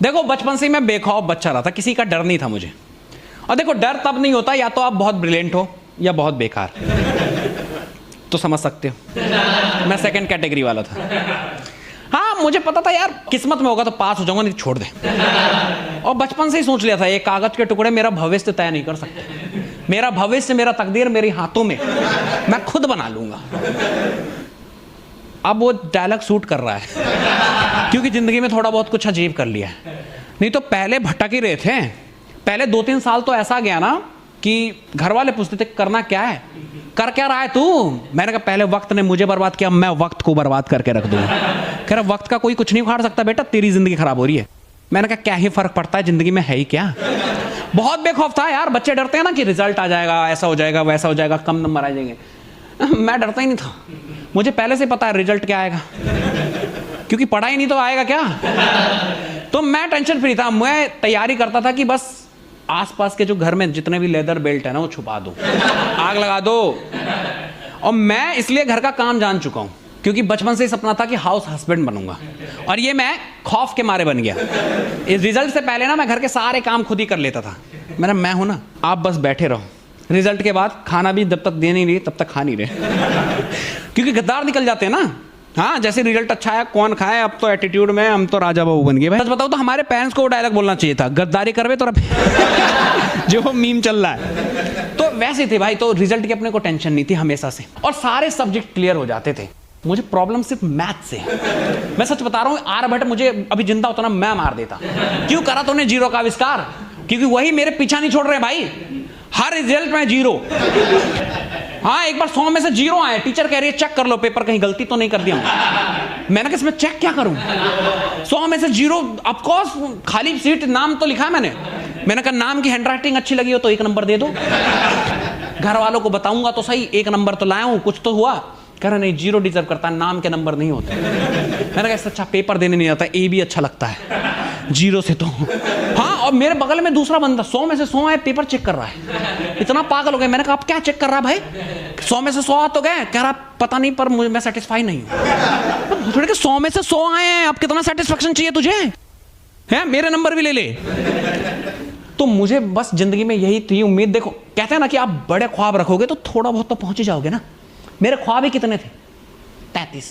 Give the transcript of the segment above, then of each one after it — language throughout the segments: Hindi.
देखो बचपन से ही मैं बेखौफ बच्चा रहा था, किसी का डर नहीं था मुझे। और देखो डर तब नहीं होता या तो आप बहुत ब्रिलियंट हो या बहुत बेकार, तो समझ सकते हो मैं सेकंड कैटेगरी वाला था। हाँ मुझे पता था यार किस्मत में होगा तो पास हो जाऊंगा, नहीं छोड़ दे। और बचपन से ही सोच लिया था ये कागज के टुकड़े मेरा भविष्य तय नहीं कर सकते, मेरा भविष्य मेरा तकदीर मेरे हाथों में, मैं खुद बना लूंगा। अब वो डायलॉग सूट कर रहा है क्योंकि जिंदगी में थोड़ा बहुत कुछ अजीब कर लिया है। नहीं तो पहले भटक ही रहे थे। पहले 2-3 साल तो ऐसा गया ना कि घर वाले पूछते थे करना क्या है, कर क्या रहा है तू। मैंने कहा पहले वक्त ने मुझे बर्बाद किया, मैं वक्त को बर्बाद करके रख दूंगा। कह रहा वक्त का कोई कुछ नहीं उखाड़ सकता बेटा, तेरी जिंदगी खराब हो रही है। मैंने कहा क्या ही फर्क पड़ता है, जिंदगी में है ही क्या। बहुत बेखौफ था यार, बच्चे डरते हैं ना कि रिजल्ट आ जाएगा, ऐसा हो जाएगा वैसा हो जाएगा, कम नंबर आ जाएंगे। मैं डरता ही नहीं था, मुझे पहले से पता है रिजल्ट क्या आएगा, क्योंकि पढ़ा ही नहीं तो आएगा क्या। तो मैं टेंशन फ्री था, मैं तैयारी करता था कि बस आसपास के जो घर में जितने भी लेदर बेल्ट है ना वो छुपा दो, आग लगा दो। और मैं इसलिए घर का काम जान चुका हूं क्योंकि बचपन से ही सपना था कि हाउस हस्बैंड बनूंगा, और ये मैं खौफ के मारे बन गया। इस रिजल्ट से पहले ना मैं घर के सारे काम खुद ही कर लेता था। मैं हूं ना, आप बस बैठे रहो, रिजल्ट के बाद खाना भी जब तक दे नहीं रही तब तक खा नहीं रहे क्योंकि गद्दार निकल जाते हैं ना। हाँ जैसे रिजल्ट अच्छा है कौन खाए, अब तो एटीट्यूड में हम तो राजा बाबू बन गए। भाई सच बताओ तो हमारे पेरेंट्स को वो डायलॉग बोलना चाहिए था, गद्दारी करवे तो जो वो मीम चल रहा है। तो वैसे थे भाई, तो रिजल्ट की अपने को टेंशन नहीं थी हमेशा से, और सारे सब्जेक्ट क्लियर हो जाते थे। मुझे प्रॉब्लम सिर्फ मैथ से है। मैं सच बता रहा हूँ, आर्यभट्ट मुझे अभी जिंदा होता ना मैं मार देता। क्यों करा तूने जीरो का आविष्कार, क्योंकि वही मेरे पीछा नहीं छोड़ रहे भाई, हर रिजल्ट में जीरो। हाँ एक बार 100 में से 0 आए, टीचर कह रही है चेक कर लो पेपर, कहीं गलती तो नहीं कर दिया। मैंने कहा इसमें चेक क्या करूं, 100 में से 0, ऑफ कोर्स खाली सीट नाम तो लिखा है मैंने कहा नाम की हैंडराइटिंग अच्छी लगी हो तो 1 नंबर दे दो, घर वालों को बताऊंगा तो सही, 1 नंबर तो लाया हूं, कुछ तो हुआ। कह रहा नहीं 0 डिजर्व करता है, नाम के नंबर नहीं होते। मैंने कहा इससे अच्छा पेपर देने नहीं आता, ए भी अच्छा लगता है 0 से तो। हाँ और मेरे बगल में दूसरा बंदा 100 में से 100 आए, पेपर चेक कर रहा है, इतना पागल हो गया। मैंने कहा आप क्या चेक कर रहा भाई, 100 में से 100 आ तो गए। कह रहा पता नहीं पर मैं सेटिस्फाई नहीं हूँ। थोड़े 100 में से 100 आए हैं, अब कितना सेटिस्फेक्शन चाहिए तुझे है, मेरे नंबर भी ले ले। तो मुझे बस जिंदगी में यही थी उम्मीद। देखो कहते हैं ना कि आप बड़े ख्वाब रखोगे तो थोड़ा बहुत तो पहुंच ही जाओगे ना। मेरे ख्वाब ही कितने थे, 33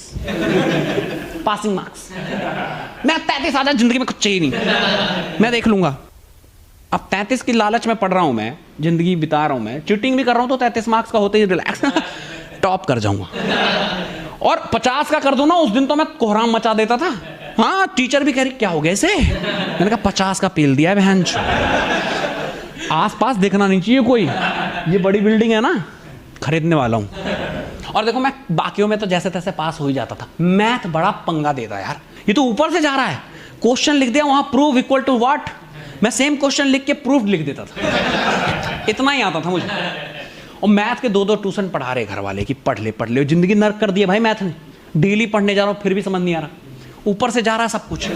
पासिंग मार्क्स। मैं 33 आ जाए, जिंदगी में कुछ चाहिए नहीं, मैं देख लूंगा। अब 33 की लालच में पढ़ रहा हूं, मैं जिंदगी बिता रहा हूं, मैं चीटिंग भी कर रहा हूं, तो 33 मार्क्स का होते ही रिलैक्स टॉप कर जाऊंगा। और 50 का कर दूं ना, उस दिन तो मैं कोहराम मचा देता था। हाँ टीचर भी कह रही क्या हो गया इसे। मैंने कहा 50 का पेल दिया है बहन, आसपास देखना नहीं चाहिए कोई, ये बड़ी बिल्डिंग है ना, खरीदने वाला हूं। और देखो मैं बाकियों में तो जैसे तैसे पास हो ही जाता था, मैथ बड़ा पंगा देता यार, ये तो ऊपर से जा रहा है। क्वेश्चन लिख दिया वहां, प्रूव इक्वल टू व्हाट, मैं सेम क्वेश्चन लिख के प्रूफ लिख देता था, इतना ही आता था मुझे। और मैथ के 2-2 ट्यूशन पढ़ा रहे घर वाले कि पढ़ ले, जिंदगी नर्क कर दिया भाई मैथ ने। डेली पढ़ने जा रहा हूं फिर भी समझ नहीं आ रहा, ऊपर से जा रहा है सब कुछ।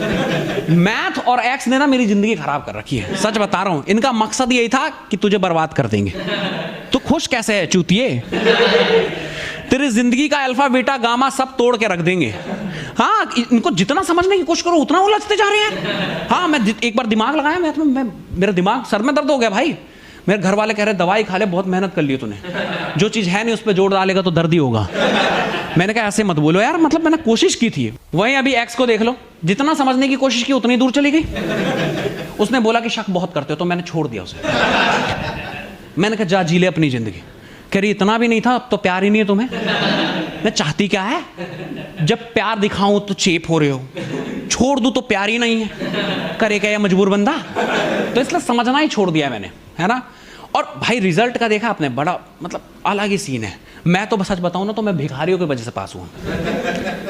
मैथ और एक्स ने ना मेरी जिंदगी खराब कर रखी है, सच बता रहा हूं। इनका मकसद यही था कि तुझे बर्बाद कर देंगे। तो खुश कैसे है चूतिए, तेरी जिंदगी का अल्फा बीटा गामा सब तोड़ के रख देंगे। हाँ इनको जितना समझने की कोशिश करो उतना उलझते जा रहे हैं। हाँ मैं एक बार दिमाग लगाया मैथ में, मेरा दिमाग सर में दर्द हो गया भाई। मेरे घर वाले कह रहे दवाई खा ले, बहुत मेहनत कर ली तूने, जो चीज है नहीं उस पर जोड़ डालेगा तो दर्द ही होगा। मैंने कहा ऐसे मत बोलो यार, मतलब मैंने कोशिश की थी। वहीं अभी एक्स को देख लो, जितना समझने की कोशिश की उतनी दूर चली गई। उसने बोला कि शक बहुत करते हो, तो मैंने छोड़ दिया उसे। मैंने कहा जा जी ले अपनी जिंदगी। कह रही इतना भी नहीं था, अब तो प्यार ही नहीं है तुम्हें। मैं चाहती क्या है, जब प्यार दिखाऊं तो चेप हो रहे हो, छोड़ दूं तो प्यार ही नहीं है, करे क्या मजबूर बंदा। तो इसलिए समझना ही छोड़ दिया मैंने, है ना। और भाई रिजल्ट का देखा आपने, बड़ा मतलब अलग ही सीन है। मैं तो सच बताऊं ना तो मैं भिखारियों की वजह से पास हुआ,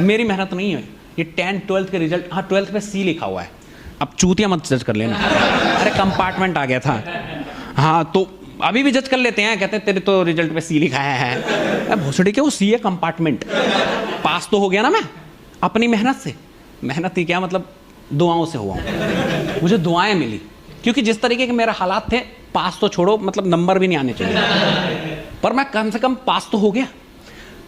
मेरी मेहनत नहीं है। ये 10th 12th के रिजल्ट, हाँ 12th पे C लिखा हुआ है, अब चूतिया मत जज कर लेना। अरे कंपार्टमेंट आ गया था, हाँ तो अभी भी जज कर लेते हैं, कहते हैं तेरे तो रिजल्ट पे C लिखा है। भोसड़ी के वो C है कंपार्टमेंट। पास तो हो गया ना मैं अपनी मेहनत से, मेहनत ही क्या मतलब दुआओं से हुआ हूँ। मुझे दुआएं मिली, क्योंकि जिस तरीके के मेरे हालात थे, पास तो छोड़ो मतलब नंबर भी नहीं आने चाहिए, पर मैं कम से कम पास तो हो गया।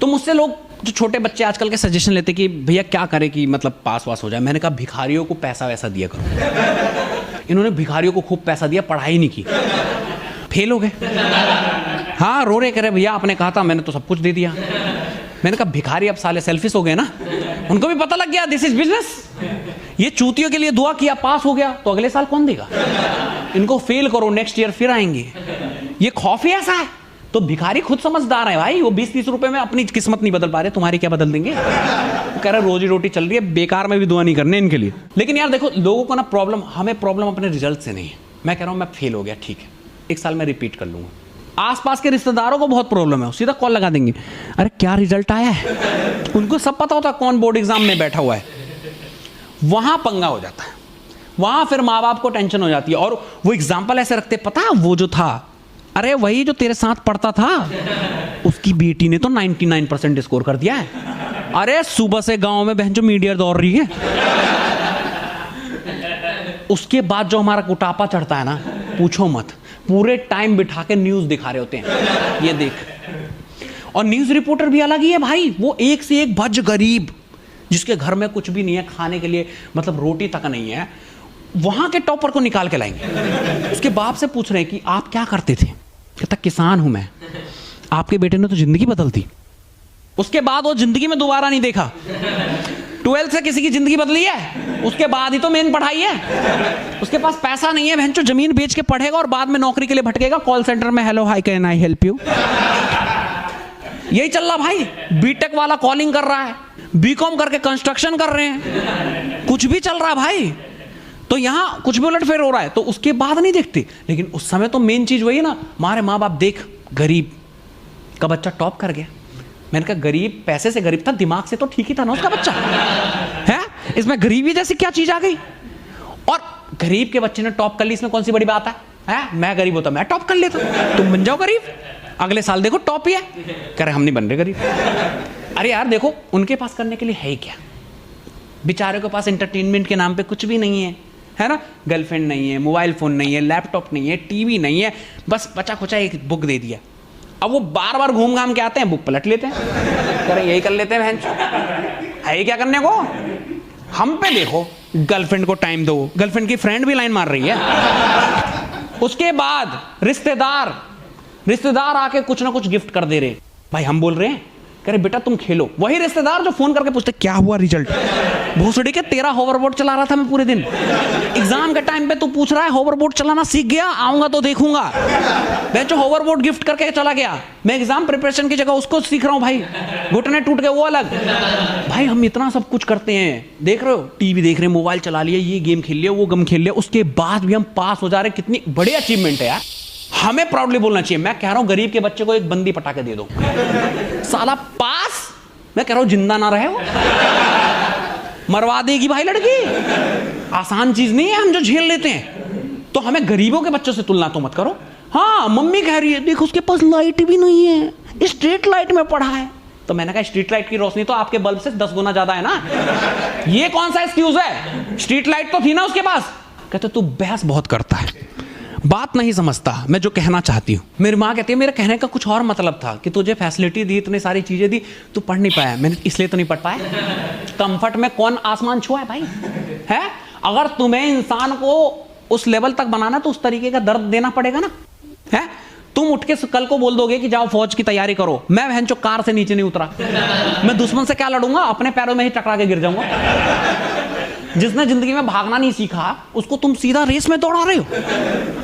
तो मुझसे लोग जो छोटे बच्चे आजकल के सजेशन लेते कि भैया क्या करें कि मतलब पास वास हो जाए। मैंने कहा भिखारियों को पैसा वैसा दिया करो। इन्होंने भिखारियों को खूब पैसा दिया, पढ़ाई नहीं की, फेल हो गए। हाँ, रो रहे, कह रहे भैया आपने कहा था, मैंने तो सब कुछ दे दिया। मैंने कहा भिखारी अब साले सेल्फिश हो गए ना, उनको भी पता लग गया दिस इज बिजनेस। ये चूतियों के लिए दुआ किया, पास हो गया तो अगले साल कौन देगा? इनको फेल करो, नेक्स्ट ईयर फिर आएंगे। ये खौफ ही ऐसा है। तो भिखारी खुद समझदार है भाई, वो 20-30 रुपए में अपनी किस्मत नहीं बदल पा रहे, तुम्हारी क्या बदल देंगे? वो कह रहे रोजी रोटी चल रही है, बेकार में भी दुआ नहीं करने इनके लिए। लेकिन यार देखो, लोगों को ना प्रॉब्लम, हमें प्रॉब्लम अपने रिजल्ट से नहीं है। मैं कह रहा हूं मैं फेल हो गया, ठीक है, एक साल में रिपीट कर लूंगा। आसपास के रिश्तेदारों को बहुत प्रॉब्लम है, सीधा कॉल लगा देंगे, अरे क्या रिजल्ट आया है? उनको सब पता होता है कौन बोर्ड एग्जाम में बैठा हुआ है। वहां पंगा हो जाता है, वहां फिर माँ बाप को टेंशन हो जाती है। और वो एग्जाम्पल ऐसे रखते, पता वो जो था, अरे वही जो तेरे साथ पढ़ता था, उसकी बेटी ने तो 99% स्कोर कर दिया है। अरे सुबह से गांव में बहन जो मीडिया दौड़ रही है। उसके बाद जो हमारा कुटापा चढ़ता है ना, पूछो मत, पूरे टाइम बिठा के न्यूज दिखा रहे होते हैं, ये देख। और न्यूज रिपोर्टर भी अलग ही है भाई, वो एक से एक भज गरीब, जिसके घर में कुछ भी नहीं है खाने के लिए, मतलब रोटी तक नहीं है, वहां के टॉपर को निकाल के लाएंगे। उसके बाप से पूछ रहे हैं कि आप क्या करते थे? कहता किसान हूं मैं। आपके बेटे ने तो जिंदगी बदल दी। उसके बाद वो जिंदगी में दोबारा नहीं देखा। 12th से किसी की जिंदगी बदली है? उसके बाद ही तो मेन पढ़ाई है। उसके पास पैसा नहीं है, बहन जो जमीन बेच के पढ़ेगा और बाद में नौकरी के लिए भटकेगा कॉल सेंटर में, hello hi can I help you. यही चल रहा भाई। बीटेक वाला कॉलिंग कर रहा है, बीकॉम करके कंस्ट्रक्शन कर रहे हैं, कुछ भी चल रहा है भाई। तो यहां कुछ भी उलटफेर हो रहा है, तो उसके बाद नहीं देखते। लेकिन उस समय तो मेन चीज वही है ना, हमारे माँ बाप देख, गरीब का बच्चा टॉप कर गया। मैंने कहा गरीब पैसे से गरीब था, दिमाग से तो ठीक ही था ना उसका बच्चा, है? इसमें गरीबी जैसी क्या चीज आ गई? और गरीब के बच्चे ने टॉप कर ली, इसमें कौन सी बड़ी बात है? मैं गरीब होता मैं टॉप कर लेता, तुम बन जाओ गरीब, अगले साल देखो टॉप ही है। कह रहे हम नहीं बन रहे गरीब। अरे यार देखो, उनके पास करने के लिए है क्या? बेचारे के पास एंटरटेनमेंट के नाम पे कुछ भी नहीं है ना? गर्लफ्रेंड नहीं है, मोबाइल फोन नहीं है, लैपटॉप नहीं है, टीवी नहीं है, बस बचा खुचा एक बुक दे दिया। अब वो बार बार घूम घाम के आते हैं, बुक पलट लेते हैं, कह रहे यही कर लेते हैं, है क्या करने को? हम पे देखो, गर्लफ्रेंड को टाइम दो, गर्लफ्रेंड की फ्रेंड भी लाइन मार रही है। उसके बाद रिश्तेदार आके कुछ ना कुछ गिफ्ट कर दे रहे। भाई हम बोल रहे हैं, कह रहे बेटा तुम खेलो। वही रिश्तेदार जो फोन करके पूछते क्या हुआ रिजल्ट? भोसड़ी के तेरा होवरबोर्ड चला रहा था मैं पूरे दिन। एग्जाम के टाइम पे तू पूछ रहा है होवरबोर्ड चलाना सीख गया? आऊंगा तो देखूंगा। मैं जो होवरबोर्ड गिफ्ट करके चला गया, मैं एग्जाम प्रिपरेशन की जगह उसको सीख रहा हूं भाई। घुटने टूट गए वो अलग। भाई हम इतना सब कुछ करते हैं, देख रहे हो, टीवी देख रहे हैं, मोबाइल चला लिया, ये गेम खेल लिया, वो गेम खेल लिया, उसके बाद भी हम पास हो जा रहे। कितनी बड़ी अचीवमेंट है यार, हमें प्राउडली बोलना चाहिए। मैं कह रहा हूं गरीब के बच्चे को एक बंदी पटाके दे दो, साला पास। मैं कह रहा हूं जिंदा ना रहे वो, मरवा देगी भाई लड़की। आसान चीज नहीं है हम जो झेल लेते हैं। तो हमें गरीबों के बच्चों से तुलना तो मत करो। हाँ मम्मी कह रही है देखो उसके पास लाइट भी नहीं है, स्ट्रीट लाइट में पढ़ा है। तो मैंने कहा स्ट्रीट लाइट की रोशनी तो आपके बल्ब से 10 गुना ज्यादा है ना, ये कौन सा एक्सक्यूज है? स्ट्रीट लाइट तो थी ना उसके पास। कहते तू बहस बहुत करता है, बात नहीं समझता मैं जो कहना चाहती हूँ। मेरी माँ कहती है मेरे कहने का कुछ और मतलब था कि तुझे फैसिलिटी दी, इतनी सारी चीजें दी, तू पढ़ नहीं पाया। मैंने इसलिए तो नहीं पढ़ पाया। कंफर्ट में कौन आसमान छुआ है भाई? है अगर तुम्हें इंसान को उस लेवल तक बनाना तो उस तरीके का दर्द देना पड़ेगा ना। है तुम उठ के कल को बोल दोगे कि जाओ फौज की तैयारी करो, मैं बहन चो कार से नीचे नहीं उतरा, मैं दुश्मन से क्या लड़ूंगा? अपने पैरों में ही टकरा के गिर जाऊंगा। जिसने जिंदगी में भागना नहीं सीखा उसको तुम सीधा रेस में दौड़ा रहे हो।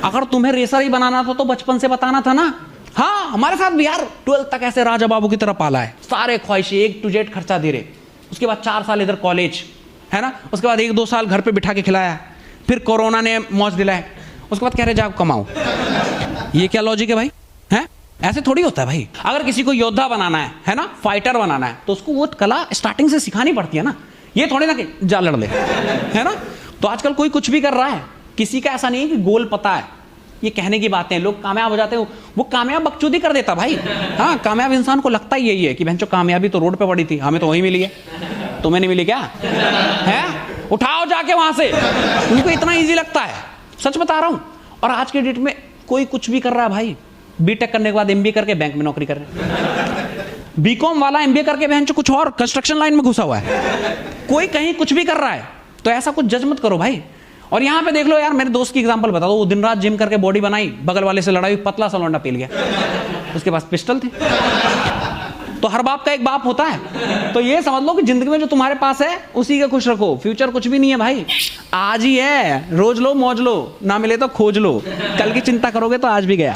अगर तुम्हें रेसर ही बनाना था तो बचपन से बताना था ना। हाँ हमारे साथ भी यार 12th तक ऐसे राजा बाबू की तरह पाला है, सारे ख्वाहिशें A to Z खर्चा दे रहे। उसके बाद 4 साल इधर कॉलेज, है ना, उसके बाद 1-2 साल घर पे बिठा के खिलाया, फिर कोरोना ने मौज दिलाए, उसके बाद कह रहे जाओ कमाओ। ये क्या लॉजिक है भाई? है ऐसे थोड़ी होता है भाई। अगर किसी को योद्धा बनाना है ना, फाइटर बनाना है, तो उसको वो कला स्टार्टिंग से सिखानी पड़ती है ना। ये थोड़ी ना कि जा लड़ ले, है ना। तो आजकल कोई कुछ भी कर रहा है, किसी का ऐसा नहीं है कि गोल पता है। ये कहने की बातें, लोग कामयाब हो जाते हैं, वो कामयाब बकचोदी कर देता भाई। हाँ कामयाब इंसान को लगता ही यही है कि बहनचो कामयाबी तो रोड पे पड़ी थी, हमें तो वही मिली है, तुम्हें नहीं मिली क्या? है उठाओ जाके वहां से। उनको इतना इजी लगता है, सच बता रहा हूं। और आज के डेट में कोई कुछ भी कर रहा है भाई, बीटेक करने के बाद MBA करके बैंक में नौकरी कर रहे हैं। बीकॉम वाला एमबीए करके बहन चो कुछ और कंस्ट्रक्शन लाइन में घुसा हुआ है, कोई कहीं कुछ भी कर रहा है। तो ऐसा कुछ जज मत करो भाई। और यहां पे देख लो यार, मेरे दोस्त की एग्जांपल बता दो, वो दिन रात जिम करके बॉडी बनाई, बगल वाले से लड़ाई, पतला सा लौंडा पील गया, उसके पास पिस्टल थी। तो हर बाप का एक बाप होता है। तो ये समझ लो कि जिंदगी में जो तुम्हारे पास है उसी का खुश रखो, फ्यूचर कुछ भी नहीं है भाई, आज ही है, रोज लो मौज लो, ना मिले तो खोज लो, कल की चिंता करोगे तो आज भी गया।